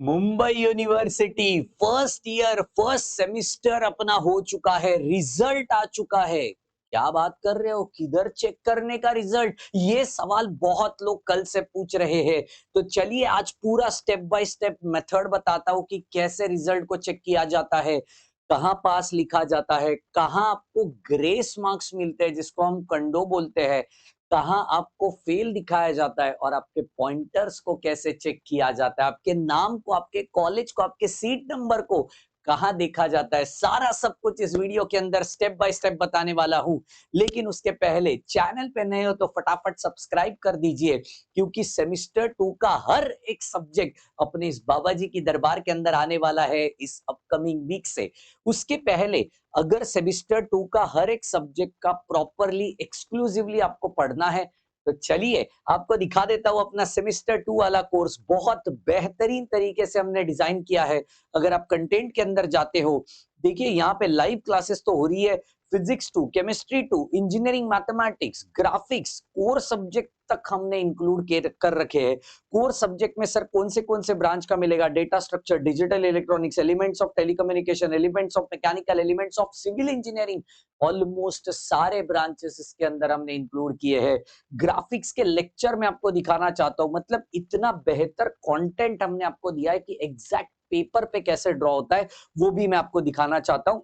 Mumbai university first year first semester अपना हो चुका है, रिजल्ट आ चुका है। क्या बात कर रहे हो? किधर चेक करने का रिजल्ट? ये सवाल बहुत लोग कल से पूछ रहे हैं। तो चलिए आज पूरा स्टेप बाय स्टेप मेथड बताता हूँ कि कैसे रिजल्ट को चेक किया जाता है, कहाँ पास लिखा जाता है, कहाँ आपको ग्रेस मार्क्स मिलते हैं जिसको हम कंडो बोलते हैं, कहाँ आपको फेल दिखाया जाता है और आपके पॉइंटर्स को कैसे चेक किया जाता है, आपके नाम को, आपके कॉलेज को, आपके सीट नंबर को कहाँ देखा जाता है। सारा सब कुछ इस वीडियो के अंदर स्टेप बाय स्टेप बताने वाला हूं। लेकिन उसके पहले चैनल पे नए हो तो फटाफट सब्सक्राइब कर दीजिए, क्योंकि सेमिस्टर 2 का हर एक सब्जेक्ट अपने इस बाबा जी की दरबार के अंदर आने वाला है इस अपकमिंग वीक से। उसके पहले अगर सेमिस्टर 2 का हर एक सब्जेक्ट का प्रॉपरली एक्सक्लूसिवली आपको पढ़ना है तो चलिए आपको दिखा देता हूं अपना सेमिस्टर 2 वाला कोर्स। बहुत बेहतरीन तरीके से हमने डिजाइन किया है। अगर आप कंटेंट के अंदर जाते हो, देखिए यहाँ पे लाइव क्लासेस तो हो रही है। Physics 2, chemistry 2, engineering mathematics, graphics, core subject तक हमने इंक्लूड कर रखे हैं। कोर सब्जेक्ट में सर कौन से ब्रांच का मिलेगा? Data structure, digital electronics, elements of telecommunication, elements of mechanical, elements of civil engineering, almost सारे ब्रांचेस इसके अंदर हमने इंक्लूड किए हैं। ग्राफिक्स के लेक्चर में आपको दिखाना चाहता हूं, मतलब इतना बेहतर कंटेंट हमने आपको दिया है कि एग्जैक्ट पेपर पे कैसे ड्रॉ होता है वो भी मैं आपको दिखाना चाहता हूं।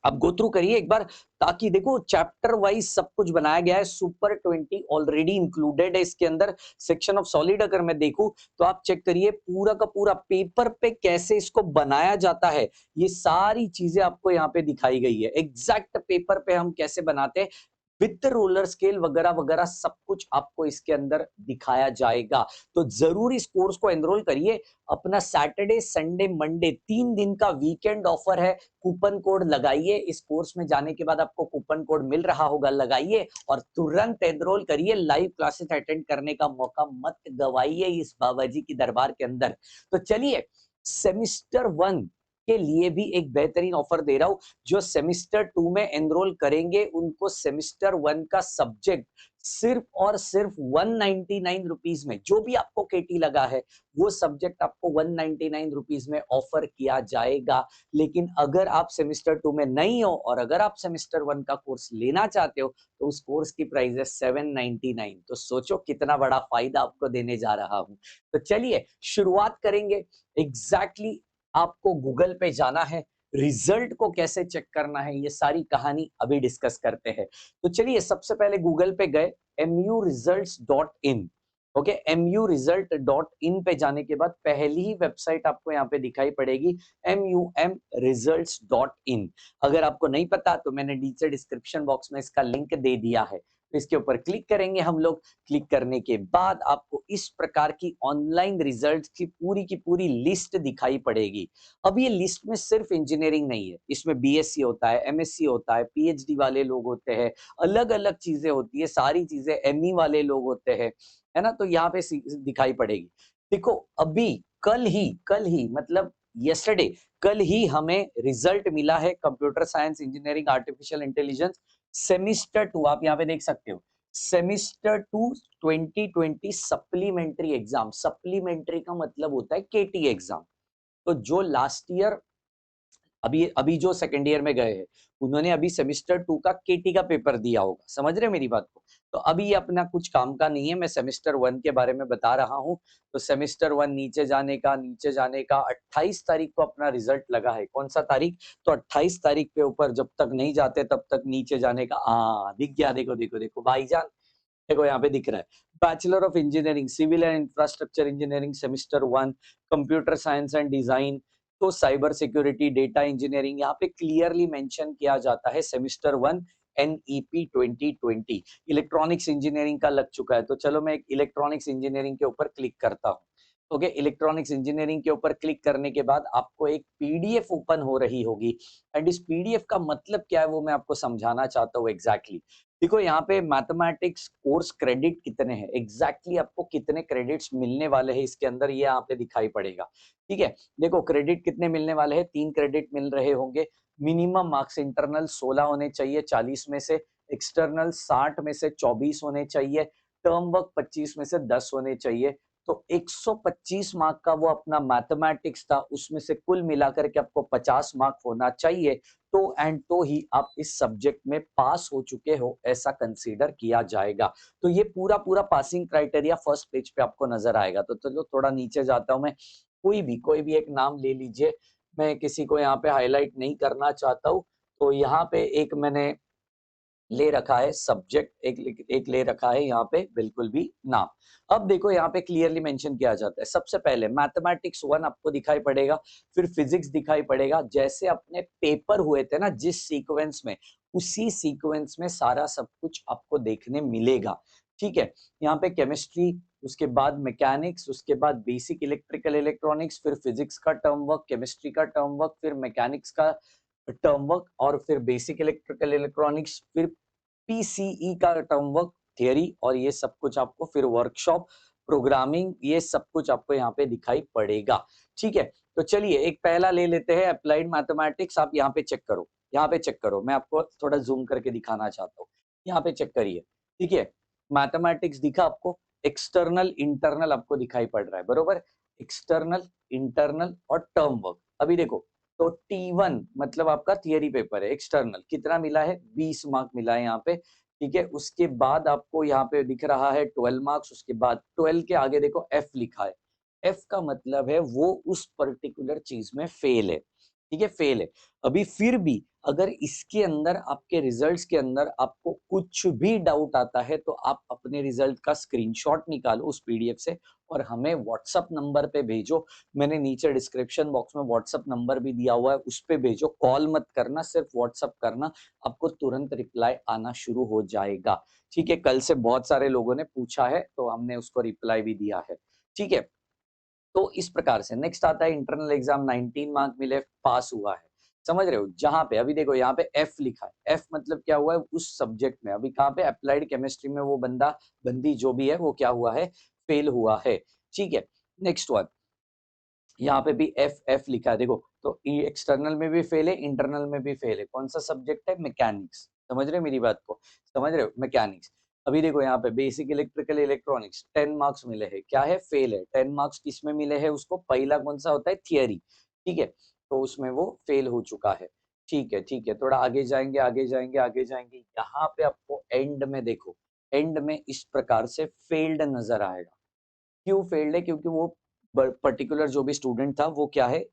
आप गो थ्रू करिए एक बार, ताकि देखो चैप्टर वाइज सब कुछ बनाया गया है। सुपर 20 ऑलरेडी इंक्लूडेड है इसके अंदर। सेक्शन ऑफ सॉलिड अगर मैं देखूं तो आप चेक करिए पूरा का पूरा पेपर पे कैसे इसको बनाया जाता है। ये सारी चीजें आपको यहाँ पे दिखाई गई है, एग्जैक्ट पेपर पे हम कैसे बनाते हैं विद रोलर स्केल वगैरह वगैरह सब कुछ आपको इसके अंदर दिखाया जाएगा। तो जरूर इस कोर्स को एनरोल करिए। अपना सैटरडे संडे मंडे 3 दिन का वीकेंड ऑफर है। कूपन कोड लगाइए, इस कोर्स में जाने के बाद आपको कूपन कोड मिल रहा होगा, लगाइए और तुरंत एनरोल करिए। लाइव क्लासेस अटेंड करने का मौका मत गवाइए इस बाबा जी की दरबार के अंदर। तो चलिए सेमिस्टर 1 के लिए भी एक बेहतरीन ऑफर दे रहा हूं। जो सेमिस्टर 2 में एनरोल करेंगे उनको सेमिस्टर 1 का सब्जेक्ट सिर्फ और सिर्फ 199 रुपीज में, जो भी आपको केटी लगा है वो सब्जेक्ट आपको 199 रुपीज में ऑफर किया जाएगा। लेकिन अगर आप सेमिस्टर 2 में नहीं हो और अगर आप सेमिस्टर 1 का कोर्स लेना चाहते हो तो उस कोर्स की प्राइस है 799। तो सोचो कितना बड़ा फायदा आपको देने जा रहा हूं। तो चलिए शुरुआत करेंगे। एग्जैक्टली आपको गूगल पे जाना है, रिजल्ट को कैसे चेक करना है ये सारी कहानी अभी डिस्कस करते हैं। तो चलिए सबसे पहले गूगल पे गए, muresults.in। ओके, muresult.in पे जाने के बाद पहली ही वेबसाइट आपको यहाँ पे दिखाई पड़ेगी, mumresults.in। अगर आपको नहीं पता तो मैंने नीचे डिस्क्रिप्शन बॉक्स में इसका लिंक दे दिया है, तो इसके ऊपर क्लिक करेंगे हम लोग। क्लिक करने के बाद आपको इस प्रकार की ऑनलाइन रिजल्ट की पूरी लिस्ट दिखाई पड़ेगी। अब ये लिस्ट में सिर्फ इंजीनियरिंग नहीं है, इसमें बीएससी होता है, एमएससी होता है, पीएचडी वाले लोग होते हैं, अलग अलग चीजें होती है, सारी चीजें एमई वाले लोग होते हैं, है ना। तो यहाँ पे दिखाई पड़ेगी। देखो अभी कल ही मतलब यस्टरडे, कल ही हमें रिजल्ट मिला है computer science engineering artificial intelligence semester 2। आप यहाँ पे देख सकते हो सेमिस्टर 2 2020 सप्लीमेंट्री एग्जाम। सप्लीमेंट्री का मतलब होता है केटी एग्जाम। तो जो लास्ट ईयर अभी अभी जो सेकंड ईयर में गए हैं उन्होंने अभी सेमिस्टर 2 का केटी का पेपर दिया होगा, समझ रहे मेरी बात को। तो अभी ये अपना कुछ काम का नहीं है, मैं सेमिस्टर 1 के बारे में बता रहा हूँ। तो सेमिस्टर 1 नीचे जाने का 28 तारीख को अपना रिजल्ट लगा है। कौन सा तारीख? तो 28 तारीख के ऊपर जब तक नहीं जाते तब तक नीचे जाने का। हाँ दिख गया, देखो देखो देखो भाईजान, देखो यहाँ पे दिख रहा है bachelor of engineering civil and infrastructure engineering semester 1, computer science and design, तो साइबर सिक्योरिटी, डेटा इंजीनियरिंग, यहाँ पे क्लियरली मेंशन किया जाता है सेमिस्टर 1 NEP 2020। इलेक्ट्रॉनिक्स इंजीनियरिंग का लग चुका है, तो चलो मैं एक इलेक्ट्रॉनिक्स इंजीनियरिंग के ऊपर क्लिक करता हूँ। ओके, इलेक्ट्रॉनिक्स इंजीनियरिंग के ऊपर क्लिक करने के बाद आपको एक पीडीएफ ओपन हो रही होगी, एंड इस पीडीएफ का मतलब क्या है वो मैं आपको समझाना चाहता हूँ एग्जैक्टली। देखो यहाँ पे मैथमेटिक्स कोर्स क्रेडिट कितने हैं, एग्जैक्टली आपको कितने क्रेडिट्स मिलने वाले हैं इसके अंदर ये यहाँ पे दिखाई पड़ेगा। ठीक है, देखो क्रेडिट कितने मिलने वाले हैं, 3 क्रेडिट मिल रहे होंगे। मिनिमम मार्क्स इंटरनल 16 होने चाहिए 40 में से, एक्सटर्नल 60 में से 24 होने चाहिए, टर्म वर्क 25 में से 10 होने चाहिए, तो 125 मार्क का वो अपना मैथमेटिक्स था, उसमें से कुल मिलाकर के आपको 50 मार्क होना चाहिए, तो एंड तो ही आप इस सब्जेक्ट में पास हो चुके हो, ऐसा कंसीडर किया जाएगा। तो ये पूरा पूरा पासिंग क्राइटेरिया फर्स्ट पेज पे आपको नजर आएगा। तो चलो थोड़ा नीचे जाता हूं मैं, कोई भी एक नाम ले लीजिए, मैं किसी को यहाँ पे हाईलाइट नहीं करना चाहता हूँ। तो यहाँ पे एक मैंने ले रखा है सब्जेक्ट, एक ले रखा है यहाँ पे बिल्कुल भी नाम। अब देखो यहाँ पे क्लियरली मेंशन किया जाता है, सबसे पहले मैथमेटिक्स 1 आपको दिखाई पड़ेगा, फिर फिजिक्स दिखाई पड़ेगा, जैसे अपने पेपर हुए थे ना जिस सीक्वेंस में, उसी सीक्वेंस में सारा सब कुछ आपको देखने मिलेगा। ठीक है, यहाँ पे केमिस्ट्री, उसके बाद मैकेनिक्स, उसके बाद बेसिक इलेक्ट्रिकल इलेक्ट्रॉनिक्स, फिर फिजिक्स का टर्म वर्क, केमिस्ट्री का टर्म वर्क, फिर मैकेनिक्स का टर्म वर्क, और फिर बेसिक इलेक्ट्रिकल इलेक्ट्रॉनिक्स, फिर पीसीई का टर्म वर्क, थियरी, और ये सब कुछ आपको फिर वर्कशॉप, प्रोग्रामिंग, ये सब कुछ आपको यहाँ पे दिखाई पड़ेगा। ठीक है, तो चलिए एक पहला ले लेते हैं, अप्लाइड मैथमेटिक्स। आप यहाँ पे चेक करो, यहाँ पे चेक करो, मैं आपको थोड़ा जूम करके दिखाना चाहता हूँ। यहाँ पे चेक करिए, ठीक है, मैथमेटिक्स दिखा आपको, एक्सटर्नल इंटरनल आपको दिखाई पड़ रहा है, बरोबर, एक्सटर्नल इंटरनल और टर्म वर्क। अभी देखो, तो T1 मतलब आपका थियरी पेपर है, एक्सटर्नल कितना मिला है, 20 मार्क मिला है यहाँ पे। ठीक है, उसके बाद आपको यहाँ पे दिख रहा है 12 मार्क्स, उसके बाद 12 के आगे देखो F लिखा है। F का मतलब है वो उस पर्टिकुलर चीज में फेल है। ठीक है, फेल है। अभी फिर भी अगर इसके अंदर आपके रिजल्ट्स के अंदर आपको कुछ भी डाउट आता है, तो आप अपने रिजल्ट का स्क्रीनशॉट निकालो उस पीडीएफ से और हमें व्हाट्सएप नंबर पे भेजो। मैंने नीचे डिस्क्रिप्शन बॉक्स में व्हाट्सएप नंबर भी दिया हुआ है, उस पे भेजो, कॉल मत करना, सिर्फ व्हाट्सएप करना, आपको तुरंत रिप्लाई आना शुरू हो जाएगा। ठीक है, कल से बहुत सारे लोगों ने पूछा है, तो हमने उसको रिप्लाई भी दिया है। ठीक है, तो इस प्रकार से नेक्स्ट आता है इंटरनल एग्जाम, 19 मार्क मिले, पास हुआ है। समझ रहे हो, जहां पे अभी देखो यहाँ पे एफ लिखा है, एफ मतलब क्या हुआ है, उस सब्जेक्ट में, अभी कहाँ पे, अप्लाइड केमिस्ट्री में वो बंदा बंदी जो भी है वो क्या हुआ है, फेल हुआ है। ठीक है, नेक्स्ट वन, यहाँ पे भी एफ एफ लिखा है, देखो, तो एक्सटर्नल में भी फेल है, इंटरनल में भी फेल है, कौन सा सब्जेक्ट है, मैकेनिक्स। समझ रहे हो मेरी बात को, समझ रहे हो, मैकेनिक्स। अभी देखो यहाँ पे बेसिक इलेक्ट्रिकल इलेक्ट्रॉनिक्स 10 मार्क्स मिले हैं, क्या है, फेल है। 10 मार्क्स किस में मिले हैं उसको, पहला कौन सा होता है, थियरी। ठीक है, तो उसमें वो फेल हो चुका है। ठीक है, ठीक है, थोड़ा आगे जाएंगे, आगे जाएंगे, आगे जाएंगे, यहाँ पे आपको एंड में देखो, एंड में इस प्रकार से फेल्ड नजर आएगा। क्यों फेल्ड है, क्योंकि वो पर्टिकुलर जो भी स्टूडेंट था वो क्या है,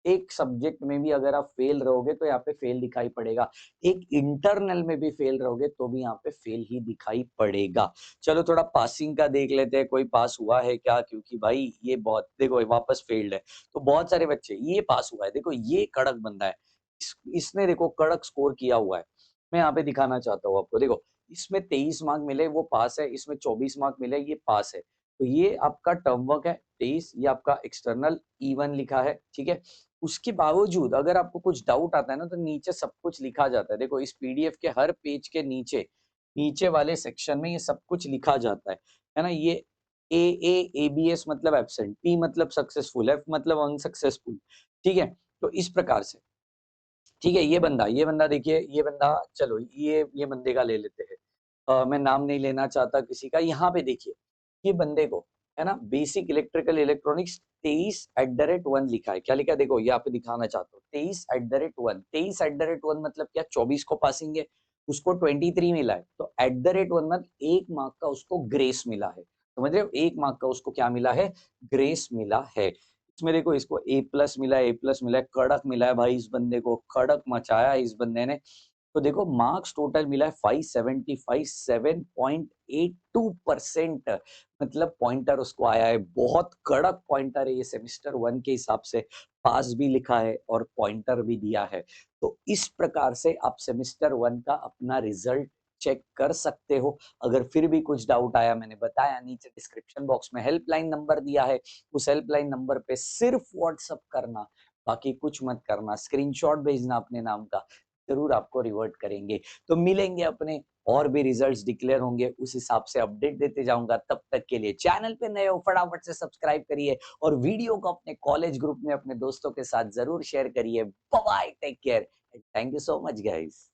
एक सब्जेक्ट में भी अगर आप फेल रहोगे तो यहाँ पे फेल दिखाई पड़ेगा, एक इंटरनल में भी फेल रहोगे तो भी यहाँ पे फेल ही दिखाई पड़ेगा। चलो थोड़ा पासिंग का देख लेते हैं, कोई पास हुआ है क्या, क्योंकि भाई ये बहुत, देखो वापस फेल्ड है, तो बहुत सारे बच्चे, ये पास हुआ है, देखो ये कड़क बंदा है, इसने देखो कड़क स्कोर किया हुआ है। मैं यहाँ पे दिखाना चाहता हूँ आपको, देखो इसमें 23 मार्क मिले, वो पास है, इसमें 24 मार्क मिले, ये पास है। तो ये आपका टर्म वर्क है 23, ये आपका एक्सटर्नल E1 लिखा है। ठीक है, उसके बावजूद अगर आपको कुछ डाउट आता है ना, तो नीचे सब कुछ लिखा जाता है, देखो इस पीडीएफ के हर पेज के नीचे, नीचे वाले सेक्शन में ये सब कुछ लिखा जाता है ना। ये ABS मतलब एब्सेंट, P मतलब सक्सेसफुल, F मतलब अनसक्सेसफुल। ठीक है, तो इस प्रकार से, ठीक है, ये बंदा देखिए, ये बंदा, चलो ये बंदे का ले लेते हैं। मैं नाम नहीं लेना चाहता किसी का। यहाँ पे देखिए, ये बंदे को, है ना, बेसिक इलेक्ट्रिकल इलेक्ट्रॉनिक्स 23@1 लिखा है, क्या लिखा है, देखो यहाँ पे दिखाना चाहता हूँ, 23@1, 23@1 मतलब क्या, 24 को पासिंग है, उसको 23 मिला है, तो @1 मतलब 1 मार्क का उसको ग्रेस मिला है। समझ रहे हो, 1 मार्क का उसको क्या मिला है, ग्रेस मिला है। इसमें देखो, इसको A+ मिला है, A+ मिला है, कड़क मिला है भाई, इस बंदे को कड़क मचाया है इस बंदे ने। तो देखो मार्क्स टोटल मिला है 575, 7.82%, मतलब पॉइंटर उसको आया है, बहुत कड़क पॉइंटर है ये, सेमेस्टर 1 के हिसाब से पास भी लिखा है और पॉइंटर भी दिया है। तो इस प्रकार से आप सेमेस्टर 1 का अपना रिजल्ट चेक कर सकते हो। अगर फिर भी कुछ डाउट आया, मैंने बताया नीचे डिस्क्रिप्शन बॉक्स में हेल्पलाइन नंबर दिया है, उस हेल्पलाइन नंबर पे सिर्फ व्हाट्सअप करना, बाकी कुछ मत करना, स्क्रीनशॉट भेजना अपने नाम का, जरूर आपको रिवर्ट करेंगे। तो मिलेंगे अपने, और भी रिजल्ट्स डिक्लेयर होंगे, उस हिसाब से अपडेट देते जाऊंगा। तब तक के लिए चैनल पे नए हो फटाफट से सब्सक्राइब करिए और वीडियो को अपने कॉलेज ग्रुप में अपने दोस्तों के साथ जरूर शेयर करिए। Bye bye, take care, thank you so much guys.